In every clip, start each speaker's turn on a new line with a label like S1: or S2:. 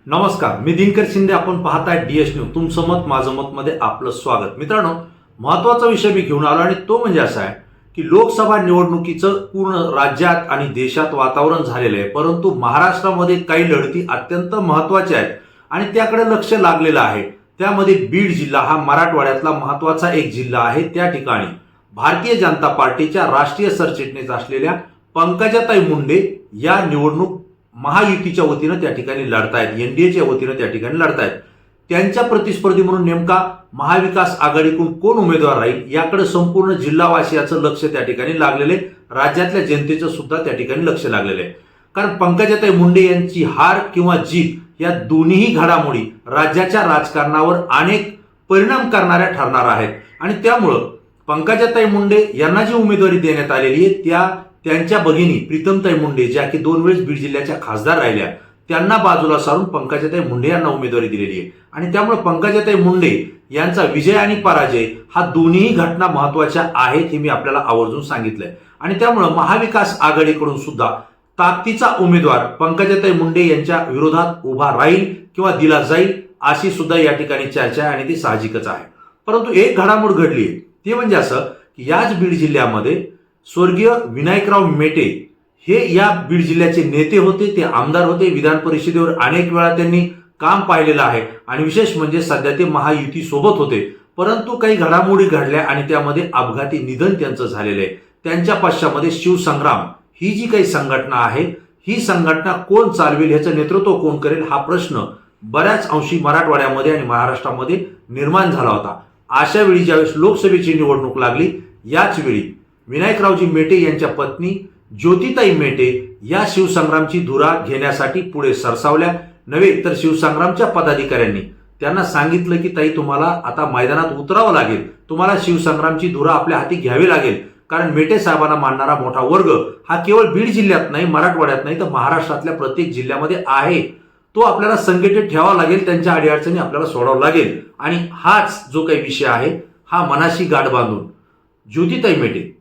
S1: नमस्कार, मी दिनकर शिंदे. आपण पाहताय DS न्यूज. तुमचं मत माझं मत मध्ये आपलं स्वागत. मित्रांनो, महत्वाचा विषय मी घेऊन आलो आणि तो म्हणजे असा आहे की लोकसभा निवडणुकीचं पूर्ण राज्यात आणि देशात वातावरण झालेलं आहे, परंतु महाराष्ट्रामध्ये काही लढती अत्यंत महत्वाच्या आहेत आणि त्याकडे लक्ष लागलेलं आहे. त्यामध्ये बीड जिल्हा हा मराठवाड्यातला महत्वाचा एक जिल्हा आहे. त्या ठिकाणी भारतीय जनता पार्टीच्या राष्ट्रीय सरचिटणीस असलेल्या पंकजाताई मुंडे या निवडणूक महायुतीच्या वतीनं त्या ठिकाणी लढतायत, एनडीएच्या वतीनं त्या ठिकाणी लढतायत. त्यांच्या प्रतिस्पर्धी म्हणून नेमका महाविकास आघाडीकडून कोण उमेदवार राहील याकडे संपूर्ण जिल्हावासियाचं लक्ष त्या ठिकाणी लागलेले, राज्यातल्या जनतेचं सुद्धा त्या ठिकाणी लक्ष लागलेलं आहे. कारण पंकजाताई मुंडे यांची हार किंवा जीत या दोन्ही घडामोडी राज्याच्या राजकारणावर अनेक परिणाम करणाऱ्या ठरणार आहेत आणि त्यामुळं पंकजाताई मुंडे यांना जी उमेदवारी देण्यात आलेली आहे त्यांच्या भगिनी प्रीतमताई मुंडे, ज्या की 2 वेळेस बीड जिल्ह्याच्या खासदार राहिल्या, त्यांना बाजूला सारून पंकजाताई मुंडे यांना उमेदवारी दिलेली आहे आणि त्यामुळे पंकजाताई मुंडे यांचा विजय आणि पराजय हा दोन्ही घटना महत्वाच्या आहेत हे मी आपल्याला आवर्जून सांगितलंय. आणि त्यामुळे महाविकास आघाडीकडून सुद्धा ताकदीचा उमेदवार पंकजाताई मुंडे यांच्या विरोधात उभा राहील किंवा दिला जाईल अशी सुद्धा या ठिकाणी चर्चा आहे आणि ती साहजिकच आहे. परंतु एक घडामोड घडली आहे, ते म्हणजे असं की याच बीड जिल्ह्यामध्ये स्वर्गीय विनायकराव मेटे हे या बीड जिल्ह्याचे नेते होते, ते आमदार होते. विधान परिषदेवर अनेक वेळा त्यांनी काम पाहिलेलं आहे आणि विशेष म्हणजे सध्या ते महायुती सोबत होते. परंतु काही घडामोडी घडल्या आणि त्यामध्ये अपघाती निधन त्यांचं झालेलं आहे. त्यांच्या पश्चामध्ये शिवसंग्राम ही जी काही संघटना आहे, ही संघटना कोण चालवेल, ह्याचं नेतृत्व कोण करेल हा प्रश्न बऱ्याच अंशी मराठवाड्यामध्ये आणि महाराष्ट्रामध्ये निर्माण झाला होता. अशा वेळी ज्यावेळेस लोकसभेची निवडणूक लागली, याच वेळी विनायकरावजी मेटे यांच्या पत्नी ज्योतिताई मेटे या शिवसंग्रामची धुरा घेण्यासाठी पुढे सरसावल्या. नव्हे तर शिवसंग्रामच्या पदाधिकाऱ्यांनी त्यांना सांगितलं की ताई, तुम्हाला आता मैदानात उतरावं लागेल, तुम्हाला शिवसंग्रामची धुरा आपल्या हाती घ्यावी लागेल. कारण मेटे साहेबांना मानणारा मोठा वर्ग हा केवळ बीड जिल्ह्यात नाही, मराठवाड्यात नाही, तर महाराष्ट्रातल्या प्रत्येक जिल्ह्यामध्ये आहे. तो आपल्याला संघटित ठेवावा लागेल, त्यांच्या अडीअडचणी आपल्याला सोडावं लागेल. आणि हाच जो काही विषय आहे हा मनाशी गाठ बांधून ज्योतिताई मेटे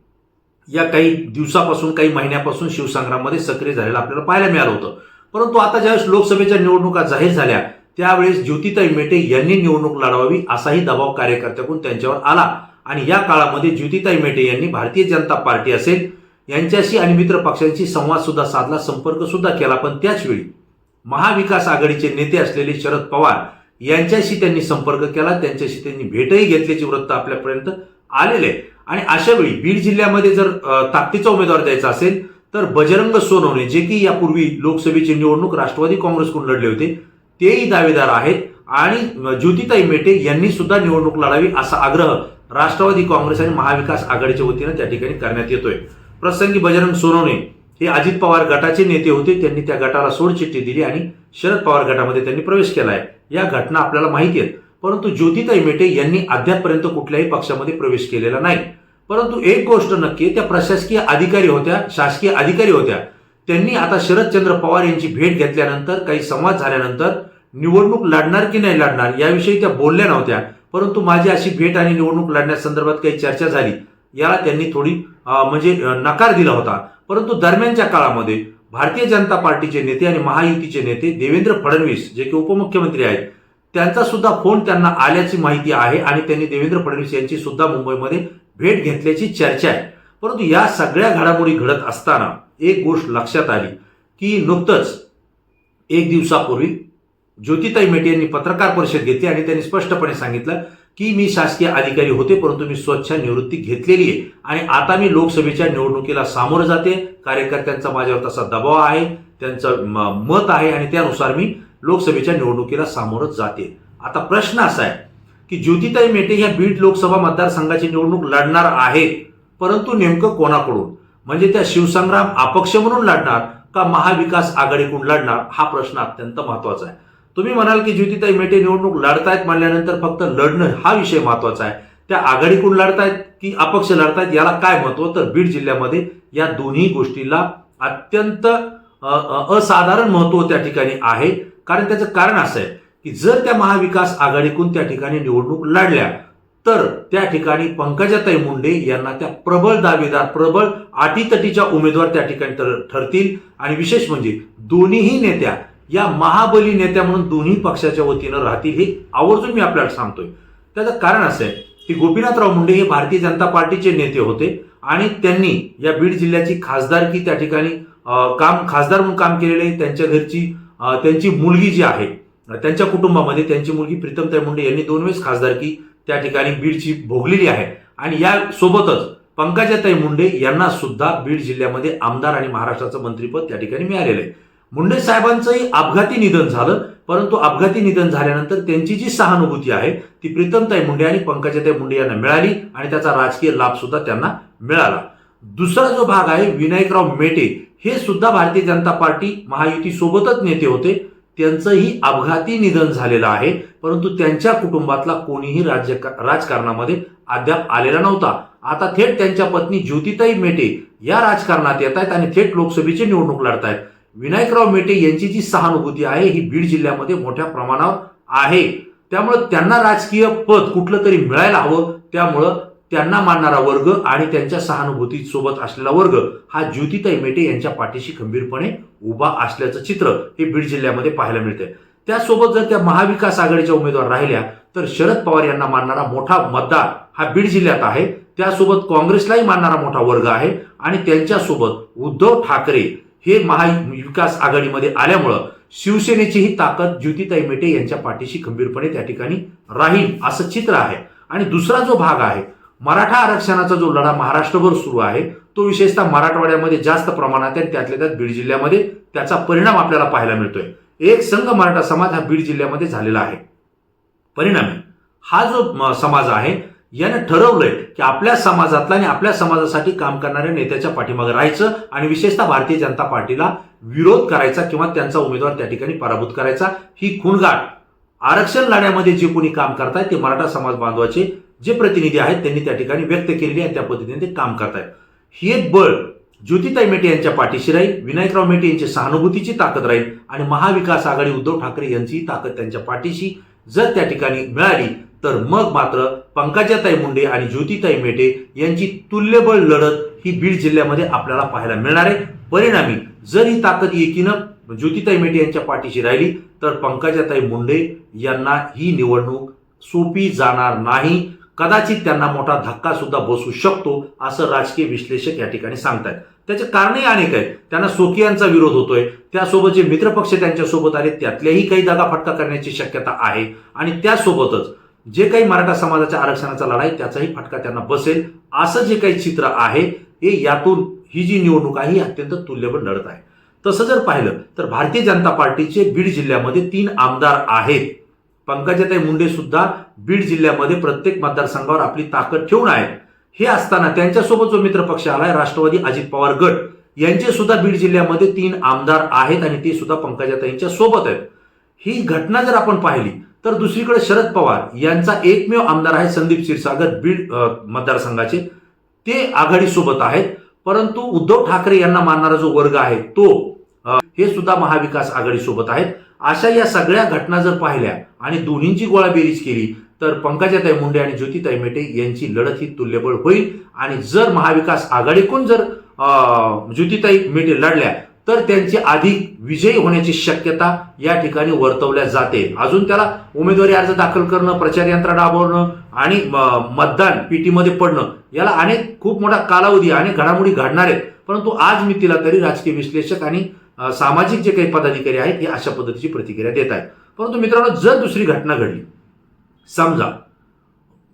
S1: या काही दिवसापासून, काही महिन्यापासून शिवसंग्राममध्ये सक्रिय झालेला आपल्याला पाहायला मिळालं होतं. परंतु आता ज्यावेळेस लोकसभेच्या निवडणुका जाहीर झाल्या, त्यावेळेस ज्योतिताई मेटे यांनी निवडणूक लढवावी असाही दबाव कार्यकर्त्याकडून त्यांच्यावर आला आणि या काळामध्ये ज्योतिताई मेटे यांनी भारतीय जनता पार्टी असेल यांच्याशी आणि मित्र पक्षांशी संवाद सुद्धा साधला, संपर्क सुद्धा केला. पण त्याच वेळी महाविकास आघाडीचे नेते असलेले शरद पवार यांच्याशी त्यांनी संपर्क केला, त्यांच्याशी त्यांनी भेटही घेतल्याचे वृत्त आपल्यापर्यंत आलेले. आणि अशा वेळी बीड जिल्ह्यामध्ये जर ताकदीचा उमेदवार द्यायचा असेल तर बजरंग सोनवणे, जे की यापूर्वी लोकसभेची निवडणूक राष्ट्रवादी काँग्रेसकडून लढले होते, तेही दावेदार आहेत आणि ज्योतिताई मेटे यांनी सुद्धा निवडणूक लढावी असा आग्रह राष्ट्रवादी काँग्रेस आणि महाविकास आघाडीच्या वतीनं त्या ठिकाणी करण्यात येतोय. प्रसंगी बजरंग सोनवणे हे अजित पवार गटाचे नेते होते, त्यांनी त्या गटाला सोडचिठ्ठी दिली आणि शरद पवार गटामध्ये त्यांनी प्रवेश केलाय. या घटना आपल्याला माहिती आहेत. परंतु ज्योतिताई मेटे यांनी अद्यापपर्यंत कुठल्याही पक्षामध्ये प्रवेश केलेला नाही. परंतु एक गोष्ट नक्की, त्या प्रशासकीय अधिकारी होत्या, शासकीय अधिकारी होत्या, त्यांनी आता शरदचंद्र पवार यांची भेट घेतल्यानंतर, काही संवाद झाल्यानंतर निवडणूक लढणार की नाही लढणार याविषयी त्या बोलल्या नव्हत्या. परंतु माझी अशी भेट आणि निवडणूक लढण्यासंदर्भात काही चर्चा झाली, याला त्यांनी थोडी नकार दिला होता. परंतु दरम्यानच्या काळामध्ये भारतीय जनता पार्टीचे नेते आणि महायुतीचे नेते देवेंद्र फडणवीस, जे की उपमुख्यमंत्री आहेत, त्यांचा सुद्धा फोन त्यांना आल्याची माहिती आहे आणि त्यांनी देवेंद्र फडणवीस यांची सुद्धा मुंबईमध्ये भेट घेतल्याची चर्चा आहे. परंतु या सगळ्या घडामोडी घडत असताना एक गोष्ट लक्षात आली की नुकतंच 1 दिवसापूर्वी ज्योतिताई मेटे यांनी पत्रकार परिषद घेतली आणि त्यांनी स्पष्टपणे सांगितलं की मी शासकीय अधिकारी होते, परंतु मी स्वच्छ निवृत्ती घेतलेली आहे आणि आता मी लोकसभेच्या निवडणुकीला सामोरं जाते. कार्यकर्त्यांचा माझ्यावर तसा दबाव आहे, त्यांचं मत आहे आणि त्यानुसार मी लोकसभेच्या निवडणुकीला सामोरं जाते. आता प्रश्न असा आहे की ज्योतिताई मेटे या बीड लोकसभा मतदारसंघाची निवडणूक लढणार आहेत, परंतु नेमकं कोणाकडून, म्हणजे त्या शिवसंग्राम अपक्ष म्हणून लढणार का महाविकास आघाडीकडून लढणार, हा प्रश्न अत्यंत महत्वाचा आहे. तुम्ही म्हणाल की ज्योतिताई मेटे निवडणूक लढतायत म्हणल्यानंतर फक्त लढणं हा विषय महत्वाचा आहे, त्या आघाडीकडून लढतायत की अपक्ष लढतायत याला काय महत्व, तर बीड जिल्ह्यामध्ये या दोन्ही गोष्टीला अत्यंत असाधारण महत्व त्या ठिकाणी आहे. कारण त्याचं कारण असं आहे की जर त्या महाविकास आघाडीकडून त्या ठिकाणी निवडणूक लढल्या तर त्या ठिकाणी पंकजाताई मुंडे यांना त्या प्रबळ दावेदार, प्रबळ अटीतटीच्या उमेदवार त्या ठिकाणी ठरतील. आणि विशेष म्हणजे दोन्हीही नेत्या या महाबली नेत्या म्हणून दोन्ही पक्षाच्या वतीनं राहतील, हे आवर्जून मी आपल्याला सांगतोय. त्याचं कारण असं आहे की गोपीनाथराव मुंडे हे भारतीय जनता पार्टीचे नेते होते आणि त्यांनी या बीड जिल्ह्याची खासदारकी त्या ठिकाणी खासदार म्हणून काम केलेले आहे. त्यांच्या घरची त्यांची मुलगी जी आहे, त्यांच्या कुटुंबामध्ये त्यांची मुलगी प्रीतमताई मुंडे यांनी 2 वेळेस खासदारकी त्या ठिकाणी बीडची भोगलेली आहे. आणि या सोबतच पंकजाताई मुंडे यांना सुद्धा बीड जिल्ह्यामध्ये आमदार आणि महाराष्ट्राचं मंत्रिपद त्या ठिकाणी मिळालेलं आहे. मुंडे साहेबांचंही अपघाती निधन झालं, परंतु अपघाती निधन झाल्यानंतर त्यांची जी सहानुभूती आहे ती प्रीतमताई मुंडे आणि पंकजाताई मुंडे यांना मिळाली आणि त्याचा राजकीय लाभ सुद्धा त्यांना मिळाला. दुसरा जो भाग आहे, विनायकराव मेटे हे सुद्धा भारतीय जनता पार्टी महायुती सोबतच नेते होते. त्यांचंही अपघाती निधन झालेलं आहे, परंतु त्यांच्या कुटुंबातला कोणीही राजकारणामध्ये अद्याप आलेला नव्हता. आता थेट त्यांच्या पत्नी ज्योतिताई मेटे या राजकारणात येत आहेत आणि थेट लोकसभेची निवडणूक लढतायत. विनायकराव मेटे यांची जी सहानुभूती आहे ही बीड जिल्ह्यामध्ये मोठ्या प्रमाणावर आहे. त्यामुळे त्यांना राजकीय पद कुठलं तरी मिळायला हवं. त्यामुळं त्यांना मानणारा वर्ग आणि त्यांच्या सहानुभूती सोबत असलेला वर्ग हा ज्योतिताई मेटे यांच्या पाठीशी खंबीरपणे उभा असल्याचं चित्र हे बीड जिल्ह्यामध्ये पाहायला मिळते. त्यासोबत जर त्या महाविकास आघाडीच्या उमेदवार राहिल्या तर शरद पवार यांना मानणारा मोठा मतदार हा बीड जिल्ह्यात आहे. त्यासोबत काँग्रेसलाही मानणारा मोठा वर्ग आहे आणि त्यांच्यासोबत उद्धव ठाकरे हे महाविकास आघाडीमध्ये आल्यामुळं शिवसेनेची ही ताकद ज्योतिताई मेटे यांच्या पाठीशी खंबीरपणे त्या ठिकाणी राहील असं चित्र आहे. आणि दुसरा जो भाग आहे, मराठा आरक्षणाचा जो लढा महाराष्ट्रभर सुरू आहे तो विशेषतः मराठवाड्यामध्ये जास्त प्रमाणात आहे. त्यातल्या त्यात बीड जिल्ह्यामध्ये त्याचा परिणाम आपल्याला पाहायला मिळतोय. एक संघ मराठा समाज हा बीड जिल्ह्यामध्ये झालेला आहे. परिणामी हा जो समाज आहे याने ठरवलंय की आपल्या समाजातला आणि आपल्या समाजासाठी काम करणाऱ्या नेत्याच्या पाठीमागे राहायचं आणि विशेषतः भारतीय जनता पार्टीला विरोध करायचा किंवा त्यांचा उमेदवार त्या ठिकाणी पराभूत करायचा. ही खूणगाठ आरक्षण लढ्यामध्ये जे कोणी काम करतायत ते मराठा समाज बांधवाचे जे प्रतिनिधी आहेत त्यांनी त्या ठिकाणी व्यक्त केलेली आहे. त्या पद्धतीने ते काम करतायत. हे बळ ज्योतिताई मेटे यांच्या पाठीशी राहील, विनायकराव मेटे यांची सहानुभूतीची ताकद राहील आणि महाविकास आघाडी उद्धव ठाकरे यांची ताकद त्यांच्या पाठीशी जर त्या ठिकाणी मिळाली तर मग मात्र पंकजाताई मुंडे आणि ज्योतिताई मेटे यांची तुल्यबळ लढत ही बीड जिल्ह्यामध्ये आपल्याला पाहायला मिळणार आहे. परिणामी जर ही ताकद एकीनं ज्योतिताई मेटे यांच्या पाठीशी राहिली तर पंकजाताई मुंडे यांना ही निवडणूक सोपी जाणार नाही. कदाचित त्यांना मोठा धक्का सुद्धा बसू शकतो असं राजकीय विश्लेषक या ठिकाणी सांगतायत. त्याचे कारणही अनेक आहेत. त्यांना स्वकीयांचा विरोध होतोय, त्यासोबत जे मित्रपक्ष त्यांच्यासोबत आले त्यातल्याही काही दगाफटका करण्याची शक्यता आहे आणि त्यासोबतच जे काही मराठा समाजाच्या आरक्षणाचा लढाई त्याचाही फटका त्यांना बसेल असं जे काही चित्र आहे हे यातून ही जी निवडणूक आहे ही अत्यंत तुल्यबळ लढत आहे. तसं जर पाहिलं तर भारतीय जनता पार्टीचे बीड जिल्ह्यामध्ये 3 आमदार आहेत. पंकजाताई मुंडे सुद्धा बीड जिल्ह्यामध्ये प्रत्येक मतदारसंघावर आपली ताकद ठेवून आहेत. हे असताना त्यांच्यासोबत जो मित्रपक्ष आलाय राष्ट्रवादी अजित पवार गट यांचे सुद्धा बीड जिल्ह्यामध्ये 3 आमदार आहेत आणि ते सुद्धा पंकजाताईंच्या सोबत आहेत. ही घटना जर आपण पाहिली तर दुसरीकडे शरद पवार यांचा एकमेव आमदार आहे संदीप क्षीरसागर बीड मतदारसंघाचे, ते आघाडीसोबत आहेत. परंतु उद्धव ठाकरे यांना मानणारा जो वर्ग आहे तो हे सुद्धा महाविकास आघाडीसोबत आहेत. अशा या सगळ्या घटना जर पाहिल्या आणि दोन्हींची गोळाबेरीज केली तर पंकजाताई मुंडे आणि ज्योतिताई मेटे यांची लढत ही तुल्यबळ होईल. आणि जर महाविकास आघाडीकडून जर ज्योतिताई मेटे लढल्या तर त्यांची अधिक विजयी होण्याची शक्यता या ठिकाणी वर्तवल्या जाते. अजून त्याला उमेदवारी अर्ज दाखल करणं, प्रचार यंत्रणा राबवणं आणि मतदान पीटीमध्ये पडणं याला अनेक खूप मोठा कालावधी अनेक घडामोडी घडणार आहेत. परंतु आज मी तिला तरी राजकीय विश्लेषक आणि सामाजिक जे काही पदाधिकारी आहेत हे अशा पद्धतीची प्रतिक्रिया देत आहेत. परंतु मित्रांनो, जर दुसरी घटना घडली, समजा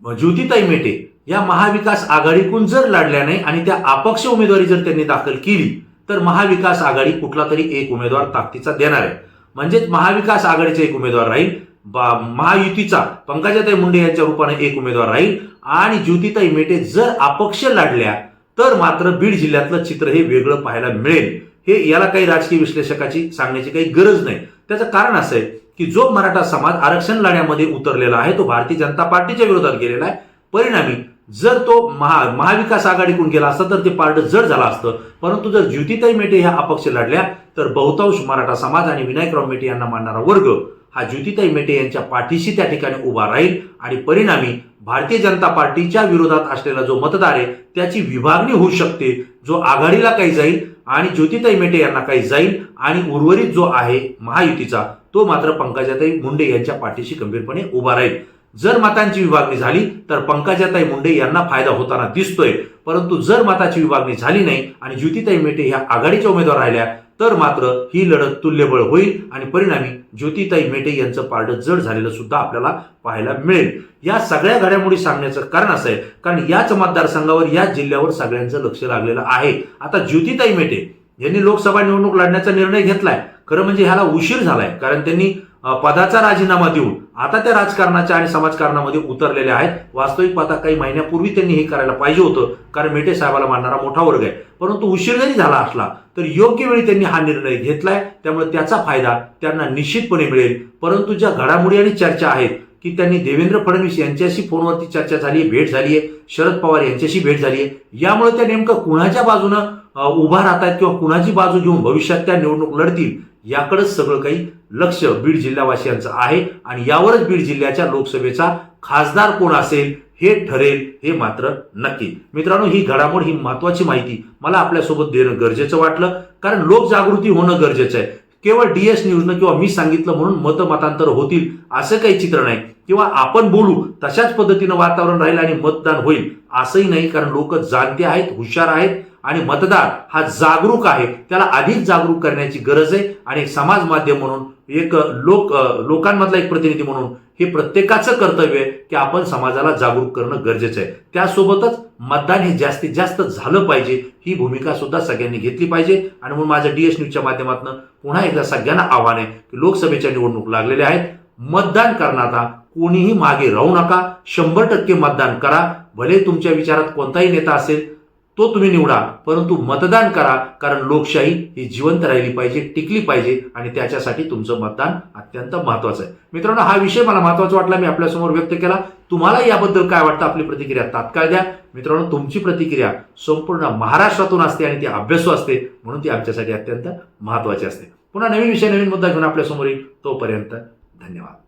S1: ज्योतिताई मेटे या महाविकास आघाडीकडून जर लढल्या नाही आणि त्या अपक्ष उमेदवारी जर त्यांनी दाखल केली तर महाविकास आघाडी कुठला तरी एक उमेदवार ताकदीचा देणार आहे. म्हणजेच महाविकास आघाडीचा एक उमेदवार राहील, महायुतीचा पंकजाताई मुंडे यांच्या रूपाने एक उमेदवार राहील आणि ज्योतिताई मेटे जर अपक्ष लढल्या तर मात्र बीड जिल्ह्यातलं चित्र हे वेगळं पाहायला मिळेल. हे याला काही राजकीय विश्लेषकाची सांगण्याची काही गरज नाही. त्याचं कारण असं आहे की जो मराठा समाज आरक्षण लढ्यामध्ये उतरलेला आहे तो भारतीय जनता पार्टीच्या विरोधात गेलेला आहे. परिणामी जर तो महाविकास आघाडीकडून गेला असता तर ते पारड जड झालं असतं. परंतु जर ज्योतिताई मेटे ह्या अपक्ष लढल्या तर बहुतांश मराठा समाज आणि विनायकराव मेटे यांना मानणारा वर्ग हा ज्योतिताई मेटे यांच्या पाठीशी त्या ठिकाणी उभा राहील आणि परिणामी भारतीय जनता पार्टीच्या विरोधात असलेला जो मतदार आहे त्याची विभागणी होऊ शकते. जो आघाडीला काही जाईल आणि ज्योतिताई मेटे यांना काही जाईल आणि उर्वरित जो आहे महायुतीचा तो मात्र पंकजाताई मुंडे यांच्या पाठीशी गंभीरपणे उभा राहील. जर मतांची विभागणी झाली तर पंकजाताई मुंडे यांना फायदा होताना दिसतोय, परंतु जर मताची विभागणी झाली नाही आणि ज्योतिताई मेटे ह्या आघाडीच्या उमेदवार राहिल्या तर मात्र ही लढत तुल्यबळ होईल आणि परिणामी ज्योतिताई मेटे यांचं पारडं जड झालेलं सुद्धा आपल्याला पाहायला मिळेल. या सगळ्या घडामोडी सांगण्याचं कारण असं आहे कारण याच मतदारसंघावर याच जिल्ह्यावर सगळ्यांचं लक्ष लागलेलं आहे. आता ज्योतिताई मेटे यांनी लोकसभा निवडणूक लढण्याचा निर्णय घेतलाय. खरं म्हणजे ह्याला उशीर झालाय कारण त्यांनी पदाचा राजीनामा देऊन आता त्या राजकारणाच्या आणि समाजकारणामध्ये उतरलेले आहेत. वास्तविक पाहता काही महिन्यापूर्वी त्यांनी हे करायला पाहिजे होतं कारण मेटे साहेबाला मानणारा मोठा वर्ग आहे, परंतु उशीर जरी झाला असला तर योग्य वेळी त्यांनी हा निर्णय घेतलाय, त्यामुळे त्याचा फायदा त्यांना निश्चितपणे मिळेल. परंतु ज्या घडामोडी आणि चर्चा आहेत की त्यांनी देवेंद्र फडणवीस यांच्याशी फोनवरती चर्चा झाली, भेट झाली आहे, शरद पवार यांच्याशी भेट झाली आहे, यामुळे त्या नेमकं कुणाच्या बाजूनं उभा राहतात किंवा कुणाची बाजू घेऊन भविष्यात त्या निवडणूक लढतील याकडेच सगळं काही लक्ष बीड जिल्हावासियांचं आहे आणि यावरच बीड जिल्ह्याच्या लोकसभेचा खासदार कोण असेल हे ठरेल हे मात्र नक्की. मित्रांनो, ही घडामोड ही महत्वाची माहिती मला आपल्यासोबत देणं गरजेचं वाटलं कारण लोकजागृती होणं गरजेचं आहे. केवळ DS न्यूजनं किंवा मी सांगितलं म्हणून मतमतांतर होतील असं काही चित्र नाही किंवा आपण बोलू तशाच पद्धतीनं वातावरण राहील आणि मतदान होईल असंही नाही, कारण लोक जाणते आहेत, हुशार आहेत आणि मतदार हा जागरूक आहे. त्याला अधिक जागरूक करण्याची गरज आहे आणि एक समाज माध्यम म्हणून एक लोकांमधला एक प्रतिनिधी म्हणून हे प्रत्येकाचं कर्तव्य आहे की आपण समाजाला जागरूक करणं गरजेचं आहे. त्यासोबतच मतदान हे जास्तीत जास्त झालं पाहिजे ही भूमिका सुद्धा सगळ्यांनी घेतली पाहिजे. आणि म्हणून माझ्या DS न्यूजच्या माध्यमातून पुन्हा एकदा सगळ्यांना आव्हान आहे की लोकसभेच्या निवडणूक लागलेल्या आहेत, मतदान करणारा कोणीही मागे राहू नका, 100% मतदान करा. भले तुमच्या विचारात कोणताही नेता असेल तो तुम्ही निवडा, परंतु मतदान करा कारण लोकशाही ही जिवंत राहिली पाहिजे, टिकली पाहिजे आणि त्याच्यासाठी तुमचं मतदान अत्यंत महत्वाचं आहे. मित्रांनो, हा विषय मला महत्वाचा वाटला, मी आपल्यासमोर व्यक्त केला. तुम्हाला याबद्दल काय वाटतं आपली प्रतिक्रिया तात्काळ द्या. मित्रांनो, तुमची प्रतिक्रिया संपूर्ण महाराष्ट्रातून असते आणि ती अभ्यासू असते म्हणून ती आमच्यासाठी अत्यंत महत्वाची असते. पुन्हा नवीन विषय नवीन मुद्दा घेऊन आपल्यासमोर येईल. तोपर्यंत धन्यवाद.